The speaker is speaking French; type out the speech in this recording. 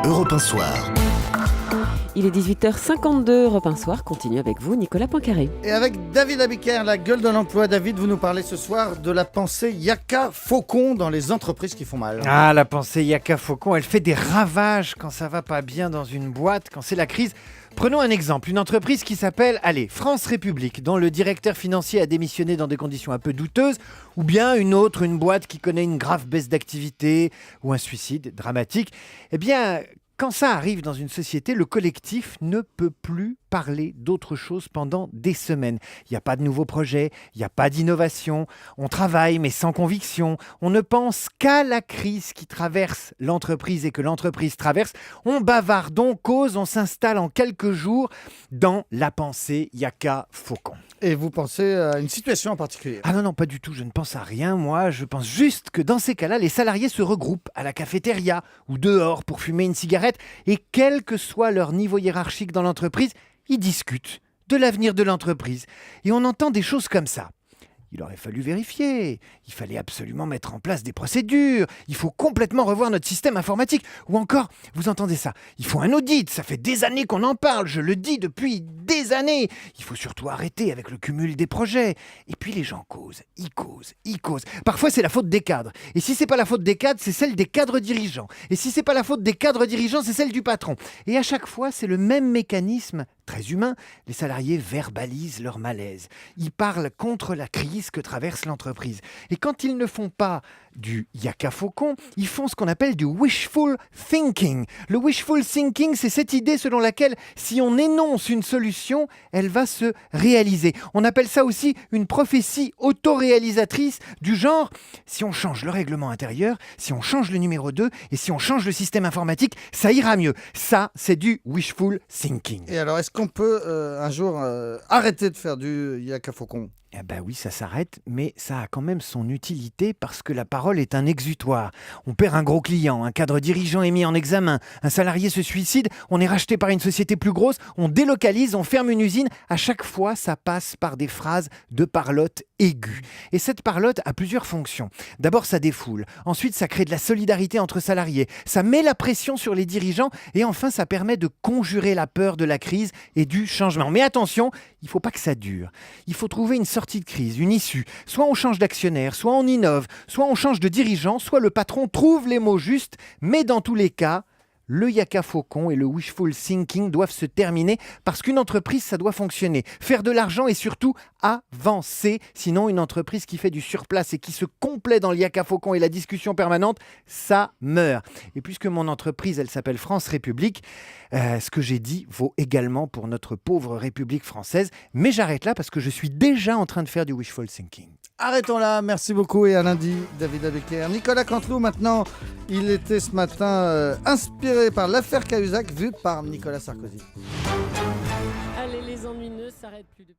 Europe 1 Soir. Il est 18h52, Europe 1 Soir continue avec vous, Nicolas Poincaré. Et avec David Abiker, la gueule de l'emploi. David, vous nous parlez ce soir de la pensée Yaka Faucon dans les entreprises qui font mal. Ah, la pensée Yaka Faucon, elle fait des ravages quand ça va pas bien dans une boîte, quand c'est la crise. Prenons un exemple, une entreprise qui s'appelle, France République, dont le directeur financier a démissionné dans des conditions un peu douteuses, ou bien une boîte qui connaît une grave baisse d'activité ou un suicide dramatique. Eh bien, quand ça arrive dans une société, le collectif ne peut plus parler d'autre chose pendant des semaines. Il n'y a pas de nouveaux projets, il n'y a pas d'innovation, on travaille mais sans conviction, on ne pense qu'à la crise qui traverse l'entreprise et que l'entreprise traverse. On bavarde, on cause, on s'installe en quelques jours dans la pensée Yaka Faucon. Et vous pensez à une situation en particulier? Ah non, pas du tout, je ne pense à rien, moi. Je pense juste que dans ces cas-là, les salariés se regroupent à la cafétéria ou dehors pour fumer une cigarette et quel que soit leur niveau hiérarchique dans l'entreprise, ils discutent de l'avenir de l'entreprise. Et on entend des choses comme ça. Il aurait fallu vérifier, il fallait absolument mettre en place des procédures, il faut complètement revoir notre système informatique. Ou encore, vous entendez ça, il faut un audit, ça fait des années qu'on en parle, je le dis depuis des années. Il faut surtout arrêter avec le cumul des projets. Et puis les gens causent. Parfois c'est la faute des cadres. Et si c'est pas la faute des cadres, c'est celle des cadres dirigeants. Et si c'est pas la faute des cadres dirigeants, c'est celle du patron. Et à chaque fois, c'est le même mécanisme, très humain. Les salariés verbalisent leur malaise. Ils parlent contre la crise que traverse l'entreprise. Et quand ils ne font pas du Yaka Faucon, ils font ce qu'on appelle du wishful thinking. Le wishful thinking, c'est cette idée selon laquelle si on énonce une solution, elle va se réaliser. On appelle ça aussi une prophétie autoréalisatrice du genre, si on change le règlement intérieur, si on change le numéro 2 et si on change le système informatique, ça ira mieux. Ça, c'est du wishful thinking. Et alors, est-ce qu'on peut un jour arrêter de faire du Yaka Faucon? Eh ben oui, ça s'arrête, mais ça a quand même son utilité parce que la parole est un exutoire. On perd un gros client, un cadre dirigeant est mis en examen, un salarié se suicide, on est racheté par une société plus grosse, on délocalise, on ferme une usine. À chaque fois, ça passe par des phrases de parlotte aiguë. Et cette parlotte a plusieurs fonctions. D'abord, ça défoule. Ensuite, ça crée de la solidarité entre salariés. Ça met la pression sur les dirigeants. Et enfin, ça permet de conjurer la peur de la crise et du changement. Mais attention, il ne faut pas que ça dure. Il faut trouver une sortie de crise, une issue. Soit on change d'actionnaire, soit on innove, soit on change de dirigeant, soit le patron trouve les mots justes. Mais dans tous les cas, le Yaka Faucon et le wishful thinking doivent se terminer parce qu'une entreprise, ça doit fonctionner, faire de l'argent et surtout avancer. Sinon, une entreprise qui fait du surplace et qui se complaît dans le Yaka Faucon et la discussion permanente, ça meurt. Et puisque mon entreprise, elle s'appelle France République, ce que j'ai dit vaut également pour notre pauvre République française. Mais j'arrête là parce que je suis déjà en train de faire du wishful thinking. Arrêtons là, merci beaucoup et à lundi, David Abiker. Nicolas Canteloup, maintenant, il était ce matin inspiré par l'affaire Cahuzac, vue par Nicolas Sarkozy. Allez, les ennuis ne s'arrêtent plus de...